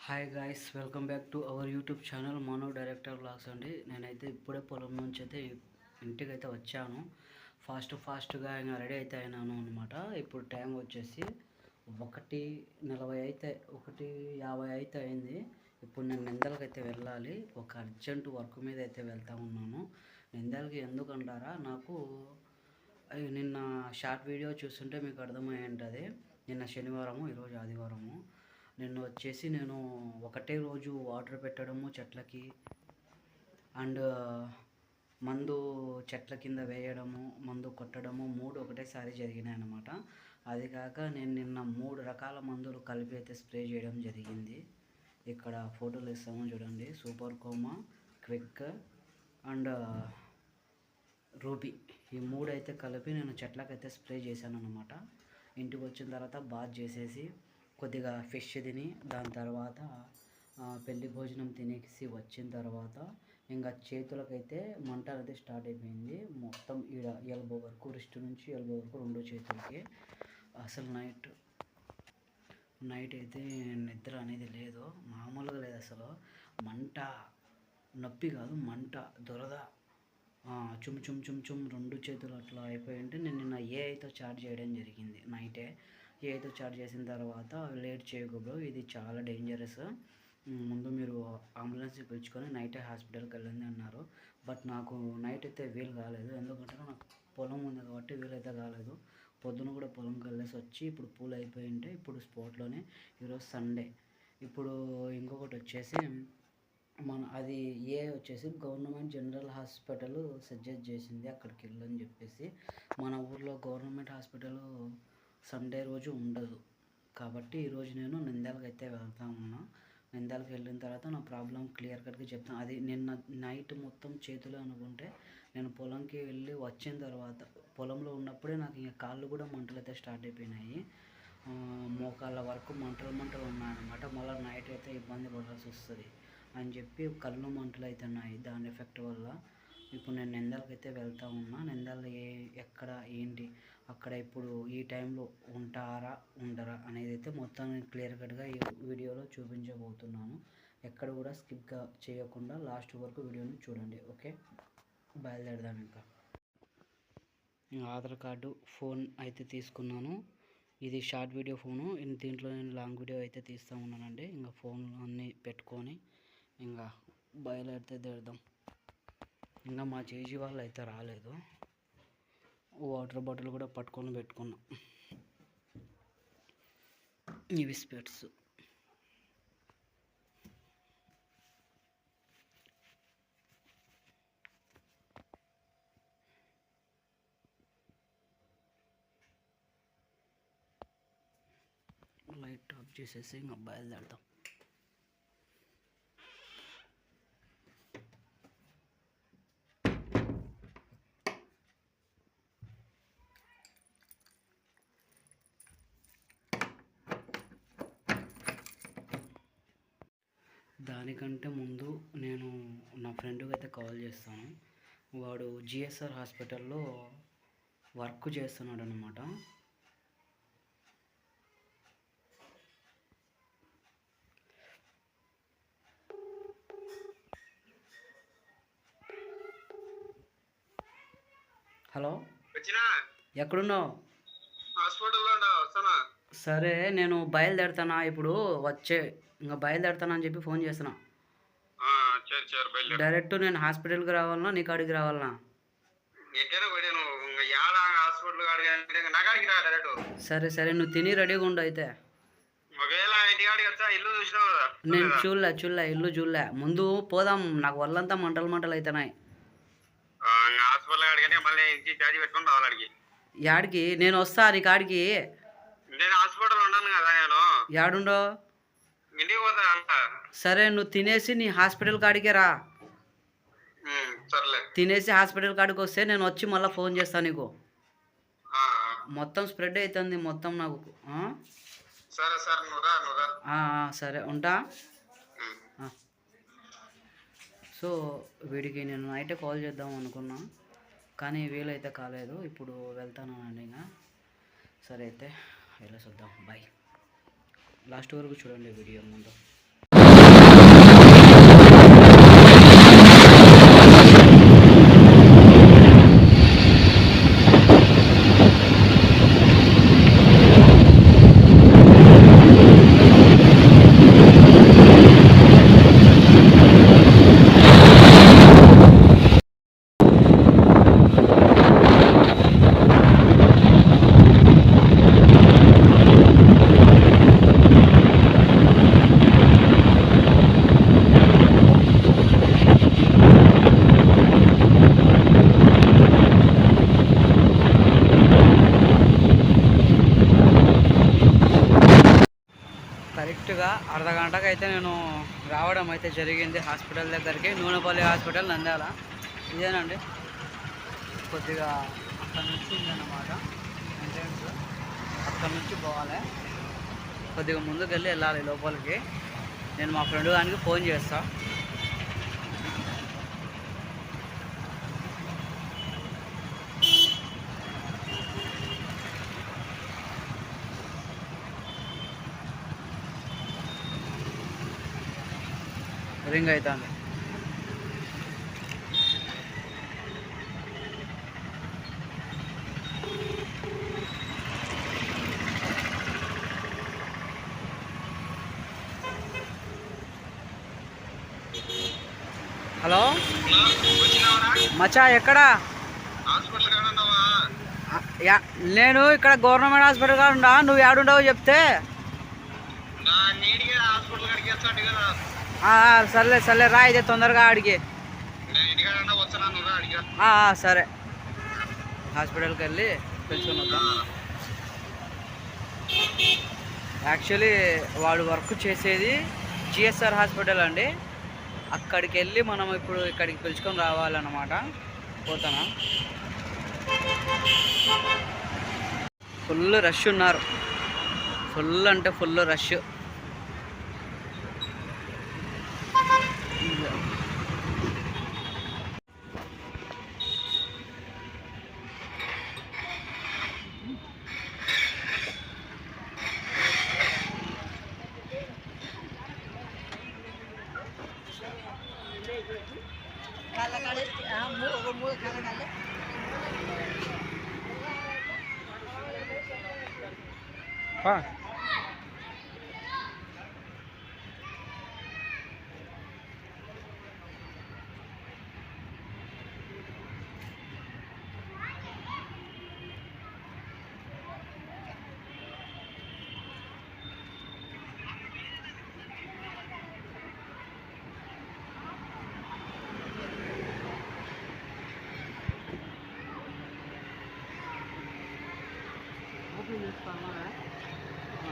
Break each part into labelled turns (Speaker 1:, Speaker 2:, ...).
Speaker 1: Hi guys, welcome back to our YouTube channel Mano director vlogs అండి. నేనైతే ఇప్పుడే పొలం నుంచి అయితే ఇంటికి అయితే వచ్చాను. ఫాస్ట్గా ఇంకా రెడీ అయితే అయినాను అనమాట. ఇప్పుడు టైం వచ్చేసి 1:40 అయితే 1:50 అయితే అయింది. ఇప్పుడు నేను నిందలకి అయితే వెళ్ళాలి. ఒక అర్జెంట్ వర్క్ మీద అయితే వెళ్తా ఉన్నాను. నిందలకి ఎందుకంటారా, నాకు నిన్న షార్ట్ వీడియో చూస్తుంటే మీకు అర్థమై ఉంటుంది. నిన్న శనివారము, ఈరోజు ఆదివారము. నేను ఒకటే రోజు వాటర్ పెట్టడము చెట్లకి, అండ్ మందు చెట్ల కింద వేయడము, మందు కొట్టడము 3 ఒకటేసారి జరిగినాయి అన్నమాట. అది కాక నేను నిన్న 3 రకాల మందులు కలిపి అయితే స్ప్రే చేయడం జరిగింది. ఇక్కడ ఫోటోలు ఇస్తాము చూడండి. Super coma, quick and ruby, ఈ 3 అయితే కలిపి నేను చెట్లకైతే స్ప్రే చేశాను అనమాట. ఇంటికి వచ్చిన తర్వాత బాత్ చేసేసి కొద్దిగా ఫిష్ తిని, దాని తర్వాత పెళ్లి భోజనం తినేసి వచ్చిన తర్వాత ఇంకా చేతులకైతే మంట అనేది స్టార్ట్ అయిపోయింది. మొత్తం ఈడ ఎల్బో వరకు, రిస్ట్ నుంచి ఎల్బో వరకు 2 చేతులకి. అసలు నైట్ అయితే నిద్ర అనేది లేదు, మామూలుగా లేదు. అసలు మంట, నొప్పి కాదు మంట, దురద, చుమ్ 2 చేతులు అట్లా అయిపోయి ఉంటే నేను నిన్న ఏఐతో చార్జ్ చేయడం జరిగింది. నైటే ఏఐతో చార్జ్ చేసిన తర్వాత లేట్ చేయకూడదు, ఇది చాలా డేంజరస్, ముందు మీరు అంబులెన్స్ పిలుచుకొని నైటే హాస్పిటల్కి వెళ్ళండి అన్నారు. బట్ నాకు నైట్ అయితే వీలు కాలేదు, ఎందుకంటే నాకు పొలం ఉంది కాబట్టి వీలైతే కాలేదు. పొద్దున కూడా పొలంకి వెళ్ళేసి వచ్చి ఇప్పుడు పూలు అయిపోయి ఉంటే ఇప్పుడు స్పాట్లోనే. ఈరోజు సండే. ఇప్పుడు ఇంకొకటి వచ్చేసి అది వచ్చేసి గవర్నమెంట్ జనరల్ హాస్పిటల్ సజెస్ట్ చేసింది అక్కడికి వెళ్ళని చెప్పేసి. మన ఊర్లో గవర్నమెంట్ హాస్పిటల్ సండే రోజు ఉండదు కాబట్టి ఈరోజు నేను నిందాలకు అయితే వెళ్తా ఉన్నా. నిందాలకు వెళ్ళిన తర్వాత నా ప్రాబ్లం క్లియర్ కట్గా చెప్తాను. అది నిన్న నైట్ మొత్తం చేతులు అనుకుంటే నేను పొలంకి వెళ్ళి వచ్చిన తర్వాత, పొలంలో ఉన్నప్పుడే నాకు ఇంకా కాళ్ళు కూడా మంటలు అయితే స్టార్ట్ అయిపోయినాయి. మోకాళ్ళ వరకు మంటలు ఉన్నాయన్నమాట. మళ్ళీ నైట్ అయితే ఇబ్బంది పడాల్సి వస్తుంది అని చెప్పి కళ్ళు మంటలు అయితే ఉన్నాయి దాని ఎఫెక్ట్ వల్ల. ఇప్పుడు నేను నిందాలకు అయితే వెళ్తూ ఉన్నా. నిందాలు ఎక్కడ ఏంటి, అక్కడ ఇప్పుడు ఈ టైంలో ఉంటారా ఉండరా అనేది అయితే మొత్తం క్లియర్ కట్గా ఈ వీడియోలో చూపించబోతున్నాను. ఎక్కడ కూడా స్కిప్ చేయకుండా లాస్ట్ వరకు వీడియోని చూడండి. ఓకే, బయలుదేరదాం. ఇంకా ఆధార్ కార్డు, ఫోన్ అయితే తీసుకున్నాను. ఇది షార్ట్ వీడియో ఫోను, దీంట్లో నేను లాంగ్ వీడియో అయితే తీస్తూ ఉన్నానండి. ఇంకా ఫోన్ అన్నీ పెట్టుకొని ఇంకా బయలుదేరదాం. ఇంకా మా చేజీ వాళ్ళు అయితే రాలేదు. వాటర్ బాటిల్ కూడా పట్టుకొని పెట్టుకున్నాం. ఇవి స్పెట్స్. లైట్ ఆఫ్ చేసేసి ఇంకా బయలుదేరదాం. దానికంటే ముందు నేను నా ఫ్రెండ్కి అయితే కాల్ చేస్తాను. వాడు జిఎస్ఆర్ హాస్పిటల్లో వర్క్ చేస్తున్నాడు అనమాట. హలో, ఎక్కడున్నావు? సరే, నేను బయలుదేరుతానా ఇప్పుడు, ఇంకా బయలుదేరుతానా అని చెప్పి ఫోన్ చేస్తున్నా. డైరెక్ట్ నేను హాస్పిటల్కి రావాలన్నా నీ కాడికి రావాలన్నా? సరే, నువ్వు తిని రెడీగా ఉండు. అయితే నేను చూడలే ఇల్లు చూడలే. ముందు పోదాం, నాకు వల్లంతా మంటలు అవుతున్నాయి. యాడికి? నేను వస్తా నీ కాడికి. యాడుండో? సరే, నువ్వు తినేసి నీ హాస్పిటల్ కాడికే రా. తినేసి హాస్పిటల్ కాడికి వస్తే నేను వచ్చి మళ్ళీ ఫోన్ చేస్తాను నీకు. మొత్తం స్ప్రెడ్ అవుతుంది మొత్తం నాకు. సరే, ఉంటా. సో వీడికి నేను నైటే కాల్ చేద్దాం అనుకున్నా, కానీ వీలైతే కాలేదు. ఇప్పుడు వెళ్తానండి ఇంకా. సరే అయితే వెళ్ళేసి వద్దాం. బాయ్. లాస్ట్ వరకు చూడండి వీడియో ముందు. కరెక్ట్గా అర్ధగంటకు అయితే నేను రావడం అయితే జరిగింది హాస్పిటల్ దగ్గరికి. నూనెపల్లి హాస్పిటల్ నంద్యాల. ఇదేనండి కొద్దిగా అక్కడ నుంచి ఉందన్నమాట ఎంట్రన్స్. అక్కడ నుంచి పోవాలి, కొద్దిగా ముందుకు వెళ్ళాలి లోపలికి. నేను మా ఫ్రెండ్ గారికి ఫోన్ చేస్తా. రింగ్ అవుతుంది. హలో మచ్చా, ఎక్కడా? నేను ఇక్కడ గవర్నమెంట్ హాస్పిటల్ కాడ ఉండా. నువ్వు ఏడుండవు చెప్తే. సర్లే సర్లే రా, అయితే తొందరగా అడిగి. సరే, హాస్పిటల్కి వెళ్ళి తెలుసుకుని వద్దాం. యాక్చువల్లీ వాడు వర్క్ చేసేది జిఎస్ఆర్ హాస్పిటల్ అండి. అక్కడికి వెళ్ళి మనం ఇప్పుడు ఇక్కడికి పిలుచుకొని రావాలన్నమాట. పోతానా? ఫుల్ రష్ ఉన్నారు, ఫుల్ అంటే ఫుల్ రష్.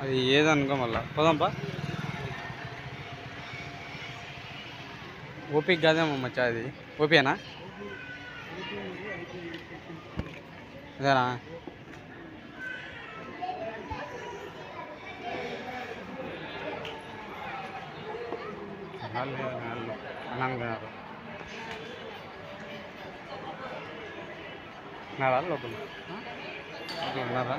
Speaker 2: అది ఏదనుకో మళ్ళా పోదాంపా. ఓపిక కాదేమో మచ్చా, అది ఓపీనా? అదేనా? అన్నాను ఉన్నారా లోపల? ఉన్నారా?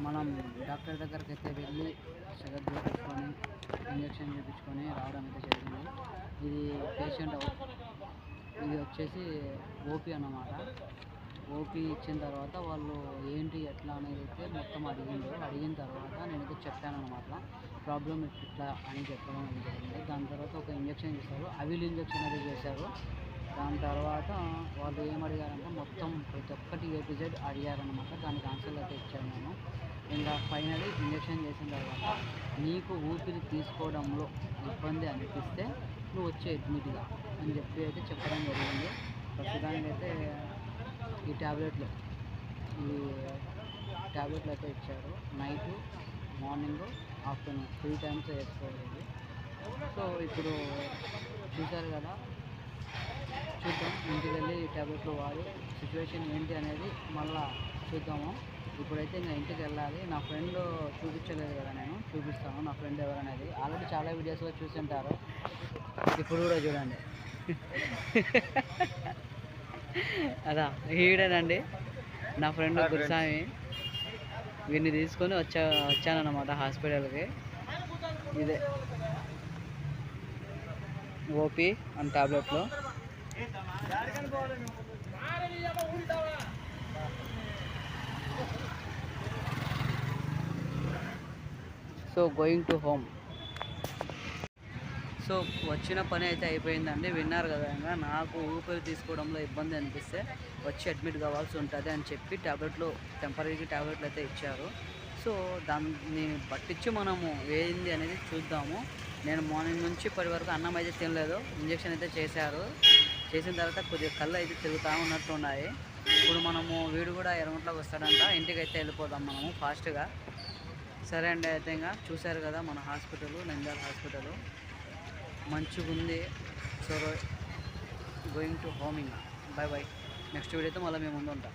Speaker 1: మనం డాక్టర్ దగ్గరికి అయితే వెళ్ళి చెకప్ చేయించుకొని ఇంజక్షన్ చేయించుకొని రావడం అయితే జరిగింది. ఇది పేషెంట్, ఇది వచ్చేసి ఓపీ అన్నమాట. ఓపీ ఇచ్చిన తర్వాత వాళ్ళు ఏంటి ఎట్లా అనేది అయితే మొత్తం అడిగిన తర్వాత నేనైతే చెప్పాను అన్నమాట. ప్రాబ్లం ఇట్లా అని చెప్పడం అనేది జరిగింది. దాని తర్వాత ఒక ఇంజక్షన్ చేశారు, అవిల్ ఇంజక్షన్ అనేది చేశారు. దాని తర్వాత వాళ్ళు ఏం అడిగారంటే మొత్తం ప్రతి ఒక్కటి ఏపీజెడ్ అడిగారనమాట. దానికి ఆన్సర్లు అయితే ఇచ్చాను నేను. ఇంకా ఫైనలీ ఇంజక్షన్ చేసిన తర్వాత నీకు ఊపిరి తీసుకోవడంలో ఇబ్బంది అనిపిస్తే నువ్వు వచ్చే అడ్మిట్గా అని చెప్పి అయితే చెప్పడం జరిగింది. ప్రస్తుతానికి అయితే ఈ ట్యాబ్లెట్లు అయితే ఇచ్చారు. నైటు, మార్నింగ్, ఆఫ్టర్నూన్ 3 టైమ్స్ వేసుకోవాలి. సో ఇప్పుడు చూసారు కదా, చూద్దాం ఇంటికి వెళ్ళి ట్యాబ్లెట్లు వాడి సిచ్యువేషన్ ఏంటి అనేది మళ్ళీ చూద్దాము. ఇప్పుడైతే ఇంకా ఇంటికి వెళ్ళాలి. నా ఫ్రెండ్ చూపించలేదు కదా, నేను చూపిస్తాను నా ఫ్రెండ్ ఎవరనేది. ఆల్రెడీ చాలా వీడియోస్లో చూసి ఉంటారు, ఇప్పుడు కూడా చూడండి. అదా ఈడేనండి నా ఫ్రెండ్ గురుస్వామి. వీడిని తీసుకొని వచ్చానన్నమాట హాస్పిటల్కి. ఇదే ఓపీ అండ్ ట్యాబ్లెట్లు. So going to home. So వచ్చిన పని అయితే అయిపోయిందండి. విన్నారు కదా, ఇంకా నాకు ఊపిరి తీసుకోవడంలో ఇబ్బంది అనిపిస్తే వచ్చి అడ్మిట్ కావాల్సి ఉంటుంది అని చెప్పి టెంపరీగా ట్యాబ్లెట్లు అయితే ఇచ్చారు. సో దాన్ని పట్టించి మనము ఏంది అనేది చూద్దాము. నేను మార్నింగ్ నుంచి ఇప్పటి వరకు అన్నం అయితే తినలేదు. ఇంజెక్షన్ అయితే చేశారు. చేసిన తర్వాత కొద్దిగా కళ్ళు అయితే తిరుగుతూ ఉన్నట్టు ఉన్నాయి. ఇప్పుడు మనము వీడు కూడా ఎర్రగుంట్లోకి వస్తాడంట. ఇంటికి అయితే వెళ్ళిపోదాం మనము ఫాస్ట్గా. సరే అండి, అయితే ఇంకా చూశారు కదా మన హాస్పిటల్, నంద్యాల హాస్పిటల్ మంచిగా ఉంది. So going to home. ఇంకా బాయ్ బాయ్. నెక్స్ట్ వీడియోతో మళ్ళీ మేము ముందు ఉంటాం.